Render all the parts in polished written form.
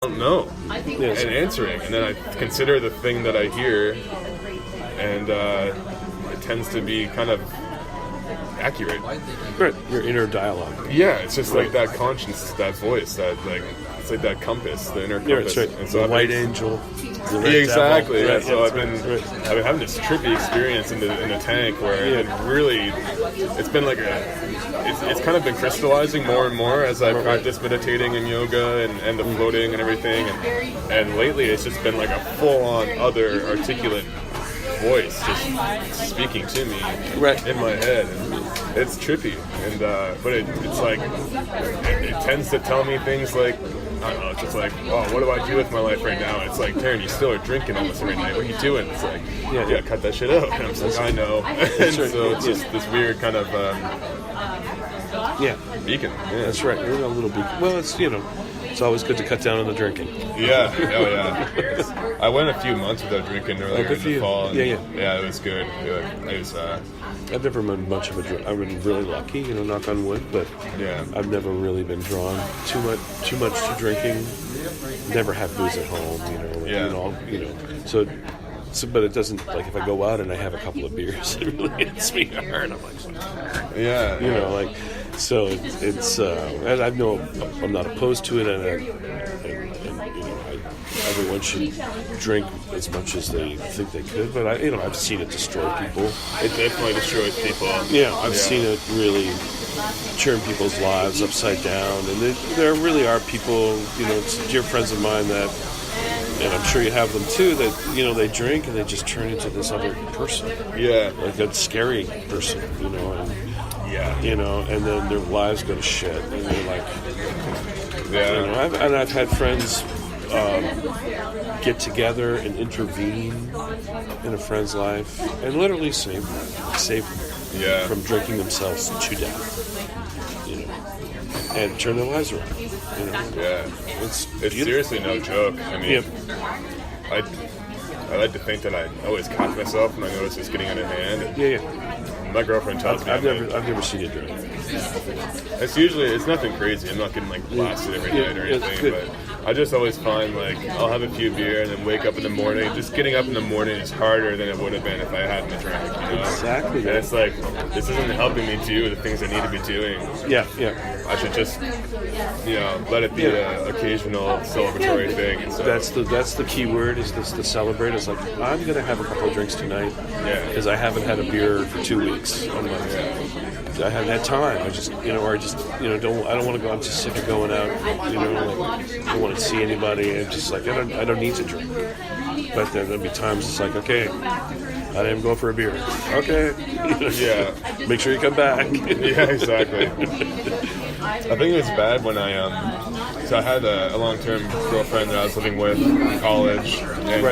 don't know. Yes. And answering. And then I consider the thing that I hear, and it tends to be kind of accurate. Right, your inner dialogue. Yeah, it's just like that conscience, that voice, that like it's like that compass, the inner compass. Yeah, that's right. And so the white angel. The red exactly. devil. Yeah. Right, So yeah, I've been having this trippy experience in the tank where it really, it's been like it's kind of been crystallizing more and more as I practice meditating and yoga and the floating and everything, and lately it's just been like a full-on other articulate voice just speaking to me in my head, and it's trippy, and but it's like it tends to tell me things like, I don't know, it's just like, oh, what do I do with my life right now? And it's like, Taran, you still are drinking almost every night. What are you doing? It's like, yeah, cut that shit out. And I'm just like, I know. And so it's just this weird kind of beacon. Yeah. That's right. You're a little beacon. Well, it's always good to cut down on the drinking. Yeah, oh yeah. I went a few months without drinking earlier in the fall. And yeah, it was good. It was. I've never been much of a drink. I've been really lucky, knock on wood, but I've never really been drawn too much to drinking. Never have booze at home, So, but it doesn't, like, if I go out and I have a couple of beers, it really hits me hard. I'm like, so it's and I know I'm not opposed to it, and everyone should drink as much as they think they could, but I've seen it destroy people. It definitely destroys people. Yeah, I've seen it really turn people's lives upside down, and there really are people, dear friends of mine that, and I'm sure you have them too, that they drink and they just turn into this other person. Yeah, like a scary person, and then their lives go to shit, and they're like, I've had friends get together and intervene in a friend's life and literally save them from drinking themselves to death, and turn their lives around. Yeah, it's seriously no joke. I mean, I like to think that I always catch myself when I notice it's getting out of hand. And my girlfriend tells me I've never seen you drink. It's nothing crazy. I'm not getting like blasted every night or anything, but I just always find, like, I'll have a few beer and then wake up in the morning. Just getting up in the morning is harder than it would have been if I hadn't drank, Exactly. And it's like, this isn't helping me do the things I need to be doing. Yeah. I should just, let it be an occasional celebratory thing. And so, that's the key word, is this, the celebrate. It's like, I'm going to have a couple of drinks tonight because I haven't had a beer for 2 weeks. I'm like, I haven't had time. I just, I don't want to go. I'm just sick of going out. I don't want to see anybody. I'm just like, I don't need to drink. But then there'll be times it's like, okay, I didn't go for a beer. Okay. Make sure you come back. Yeah, exactly. I think it was bad when so I had a long-term girlfriend that I was living with in college, and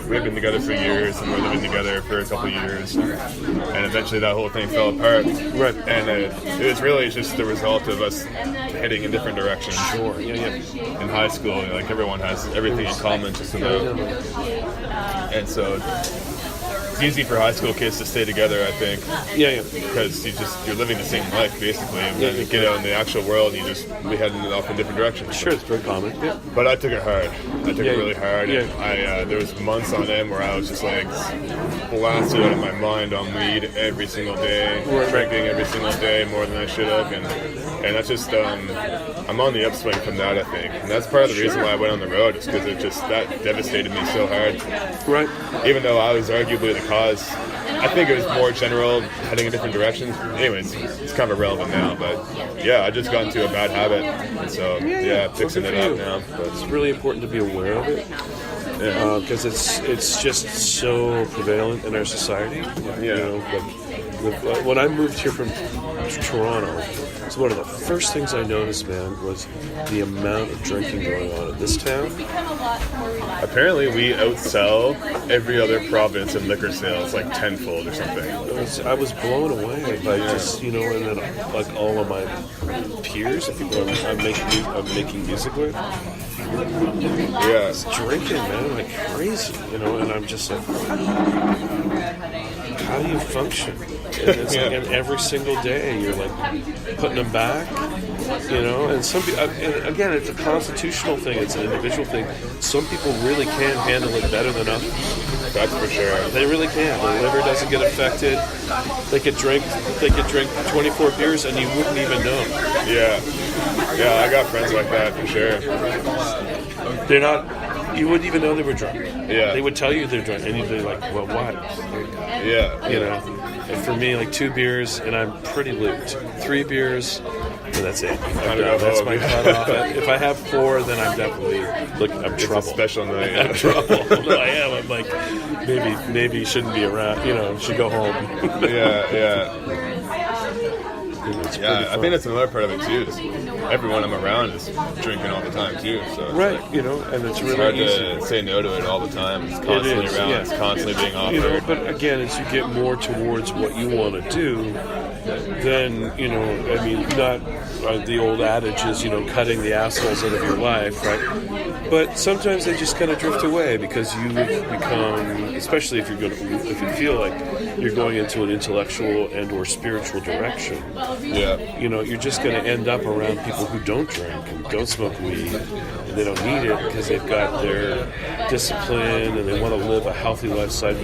we had been together for years, and we were living together for a couple of years, and eventually that whole thing fell apart. Right. And it was really just the result of us heading in different directions. Sure. Yeah. In high school, like, everyone has everything in common just about. And so it's easy for high school kids to stay together, I think. Yeah. Because you're living the same life, basically. And then you get out in the actual world and we head off in different directions. Sure, it's very common. Yeah. But I took it hard. I took it really hard. Yeah. And there was months on end where I was just like blasted out of my mind on weed every single day, drinking every single day more than I should have, and that's just I'm on the upswing from that, I think, and that's part of the reason why I went on the road, is because that devastated me so hard. Right. Even though I was arguably the cause, I think it was more general, heading in different directions. Anyways, it's kind of irrelevant now, but I just got into a bad habit, and so fixing it up now. But it's really important to be aware of it. Because it's just so prevalent in our society. When I moved here from Toronto, so one of the first things I noticed, man, was the amount of drinking going on in this town. Apparently, we outsell every other province in liquor sales, like tenfold or something. I was blown away by just, and then like all of my peers, the people I'm making music with. It's drinking, man, like crazy, and I'm just like, how do you function? And every single day you're like putting them back, And some people, and again, it's a constitutional thing. It's an individual thing. Some people really can handle it better than others. That's for sure. They really can. Their liver doesn't get affected. They could drink 24 beers and you wouldn't even know. Yeah, I got friends like that for sure. They're not. You wouldn't even know they were drunk. Yeah. They would tell you they're drunk, and you'd be like, "Well, why?" Yeah. And for me, like 2 beers, and I'm pretty looped. 3 beers, and that's it. That's my cutoff. If I have 4, then I'm definitely I'm trouble. It's a special night. I'm trouble. No, I am. I'm like, maybe you shouldn't be around. Should go home. Yeah. I think that's another part of it too. Just everyone I'm around is drinking all the time too. So right, and it's really hard easy to say no to it all the time. It's constantly around. Yeah. It's constantly being offered. But again, as you get more towards what you want to do, then not the old adage is cutting the assholes out of your life, right? But sometimes they just kind of drift away because you become, especially if you feel like you're going into an intellectual and or spiritual direction. Yeah. You're just going to end up around people who don't drink and don't smoke weed, and they don't need it because they've got their discipline and they want to live a healthy lifestyle,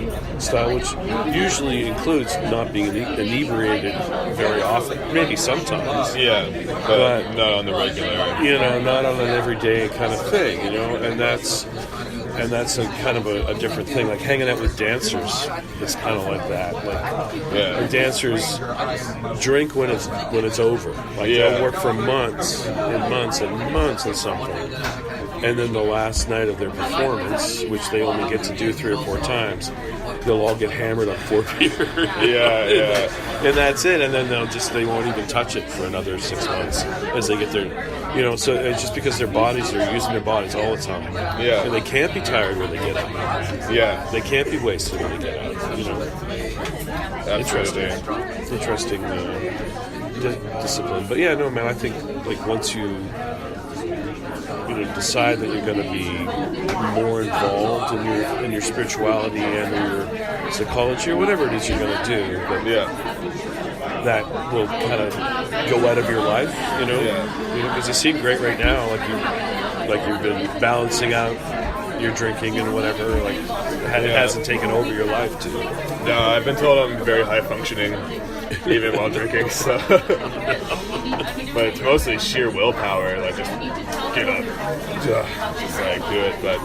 which usually includes not being inebriated very often. Maybe sometimes. Yeah, but not on the regular. Not on an everyday kind of thing. And that's a kind of a different thing. Like hanging out with dancers is kind of like that. The dancers drink when it's over. They'll work for months and months and months on something, and then the last night of their performance, which they only get to do 3 or 4 times, they'll all get hammered on 4 beers. Yeah. And that's it. And then they won't even touch it for another 6 months as they get their. So it's just because their bodies are using their bodies all the time. Yeah. And they can't be tired when they get out. Yeah. They can't be wasted when they get out. Interesting discipline. But yeah, no, man, I think once you decide that you're going to be more involved in your spirituality and your psychology or whatever it is you're going to do, but that will kind of go out of your life, because you seem great right now, like you've been balancing out your drinking and whatever, it hasn't taken over your life too. No, I've been told I'm very high functioning even while drinking, so but it's mostly sheer willpower, just get up, just do it. But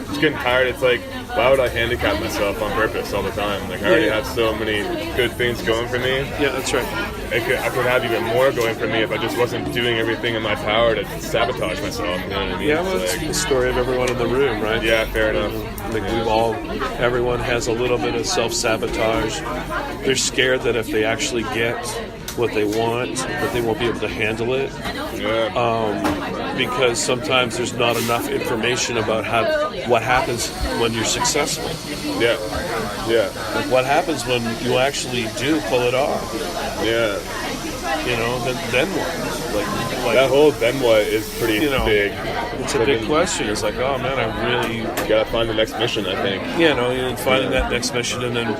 just getting tired. It's why would I handicap myself on purpose all the time? I already have so many good things going for me. Yeah, that's right. I could have even more going for me if I just wasn't doing everything in my power to sabotage myself. You know what I mean? Yeah, well, it's the story of everyone in the room, right? Yeah, fair enough. Everyone has a little bit of self-sabotage. They're scared that if they actually get what they want, that they won't be able to handle it. Yeah. Because sometimes there's not enough information about what happens when you're successful. Yeah. What happens when you actually do pull it off. Yeah. Then what? That whole then what is pretty big. It's a big question. It's oh man, I really gotta find the next mission, I think. Finding that next mission and then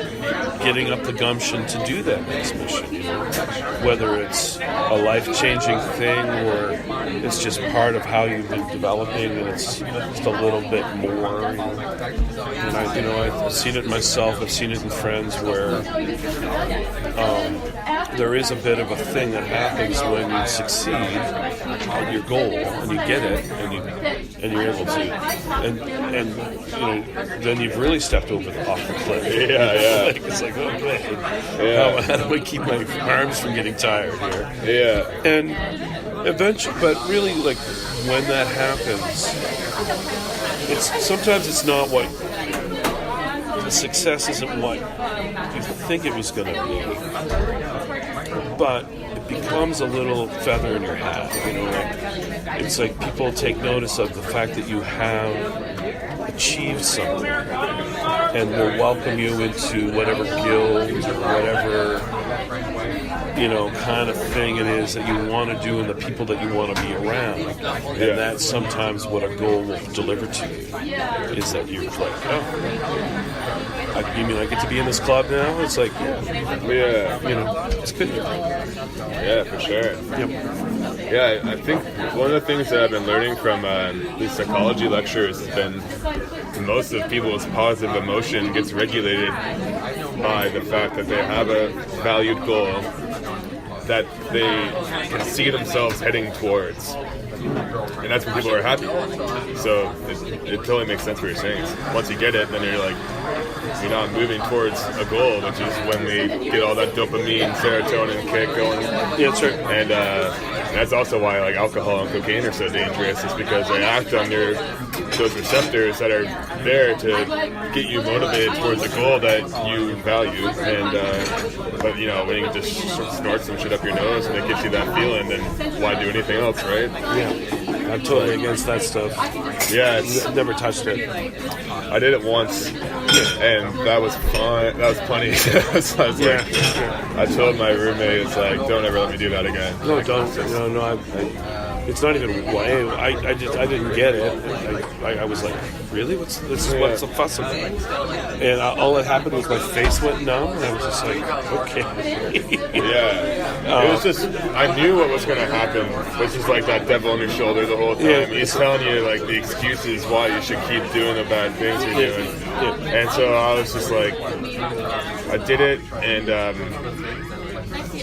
getting up the gumption to do that next mission. Whether it's a life-changing thing or it's just part of how you've been developing and it's just a little bit more. And I've seen it myself. I've seen it in friends where there is a bit of a thing that happens when you succeed at your goal and you get it and you're able to then you've really stepped off the cliff. Yeah. It's okay. How do I keep my arms from getting tired here? Yeah. And eventually, but really, when that happens, sometimes it's not what the success isn't what you think it was going to be, but it becomes a little feather in your hat. It's people take notice of the fact that you have achieved something, and will welcome you into whatever guild or whatever kind of thing it is that you want to do and the people that you want to be around. And that's sometimes what a goal will deliver to you, is that you're you mean I get to be in this club now? It's it's good. Yeah, for sure. Yep. Yeah, I think one of the things that I've been learning from these psychology lectures has been most of people's positive emotion gets regulated by the fact that they have a valued goal that they can see themselves heading towards. And that's when people are happy. So it totally makes sense what you're saying. Once you get it, then you're not moving towards a goal, which is when we get all that dopamine, serotonin kick going. Yeah, that's right. And that's also why like alcohol and cocaine are so dangerous, is because they act under those receptors that are there to get you motivated towards a goal that you value. And but when you just snort some shit up your nose and it gives you that feeling, then why do anything else, right? Yeah, I'm totally against that stuff. Yeah, never touched it. I did it once, and that was fun. That was funny. So I was like, I told my roommate, it's like, don't ever let me do that again. No, don't. No. It's not even I didn't get it. I was like, really? What's the fuss about? And all that happened was my face went numb, and I was just like, okay. Yeah. It was just, I knew what was going to happen, which is like that devil on your shoulder the whole time. Yeah, he's telling you like the excuses why you should keep doing the bad things you're doing. Yeah. And so I was just like, I did it, and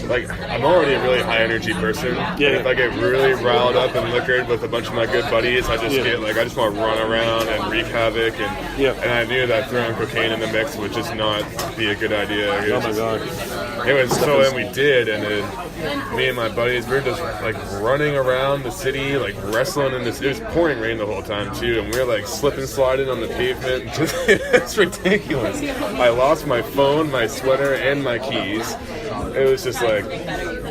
like, I'm already a really high energy person. Yeah. And if I get really riled up and liquored with a bunch of my good buddies, I just get like, I just want to run around and wreak havoc. And I knew that throwing cocaine in the mix would just not be a good idea. Oh my God. Anyway, so then we did, and then me and my buddies, we were just like running around the city, like wrestling in this. It was pouring rain the whole time too, and we were like slipping, sliding on the pavement. It's ridiculous. I lost my phone, my sweater, and my keys. It was just like,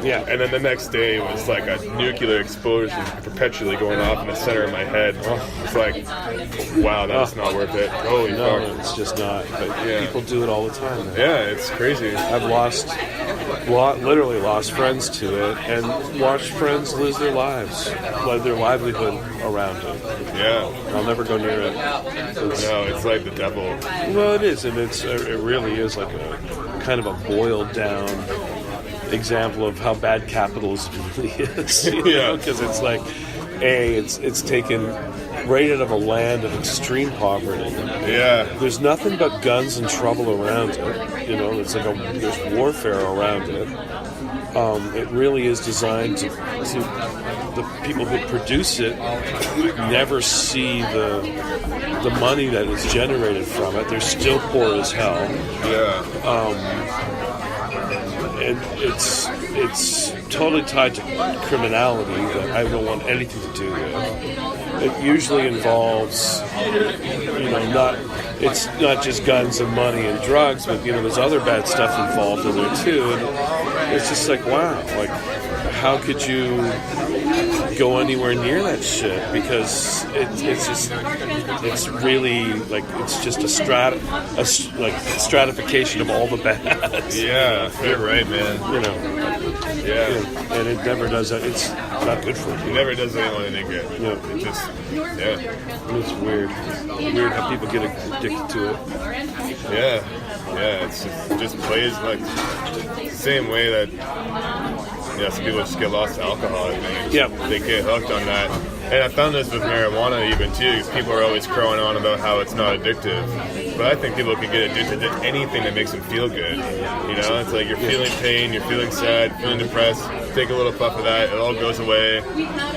yeah. And then the next day was like a nuclear explosion perpetually going off in the center of my head. It's like, wow, that's not worth it. Holy fuck. No, it's just not. But people do it all the time. Man. Yeah, it's crazy. I've literally lost friends to it, and watched friends lose their lives, their livelihood around it. Yeah. I'll never go near it. It's like the devil. Well, it is, and it really is like a kind of a boiled down example of how bad capitalism really is. Because it's like, it's taken right out of a land of extreme poverty. Yeah. There's nothing but guns and trouble around it. It's like there's warfare around it. It really is designed to the people who produce it never see the money that is generated from it. They're still poor as hell. Yeah. And it's totally tied to criminality that I don't want anything to do with. It usually involves, it's not just guns and money and drugs, but there's other bad stuff involved in there too. And it's just like, wow, like how could you go anywhere near that shit? Because it's really like it's just a stratification of all the bad. Yeah, you're right, man. Yeah, and it never does that. It's not good for you. It never does anyone any good. It just, it's weird. Weird how people get addicted to it. Yeah, it just plays like the same way that some people just get lost to alcohol. I think they get hooked on that. And I found this with marijuana even too, because people are always crowing on about how it's not addictive. But I think people can get addicted to anything that makes them feel good. It's like you're feeling pain, you're feeling sad, feeling depressed. Take a little puff of that, it all goes away.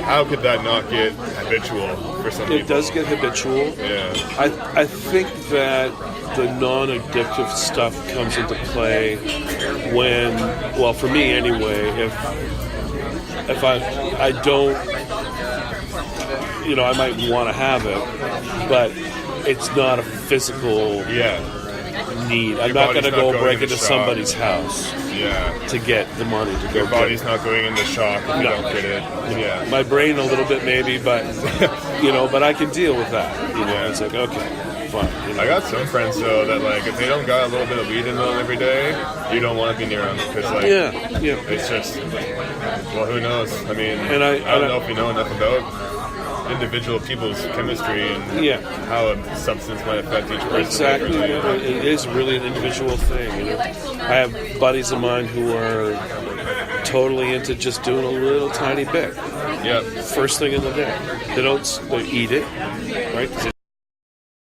How could that not get habitual for some people? It does get habitual. Yeah. I think that the non-addictive stuff comes into play when, well, for me anyway, if I don't, I might want to have it, but it's not a physical need. I'm not going to go break into somebody's house to get the money to go. Your body's not going into shock if you don't get it. Yeah. My brain a little bit maybe, but but I can deal with that. It's like, okay. Fun, I got some friends though that like if they don't got a little bit of weed in them every day, you don't want to be near them because like it's just who knows? I mean, I don't know if you know enough about individual people's chemistry and how a substance might affect each person. Exactly, it is really an individual thing. I have buddies of mine who are totally into just doing a little tiny bit. Yep. First thing in the day. They eat it, right? 'Cause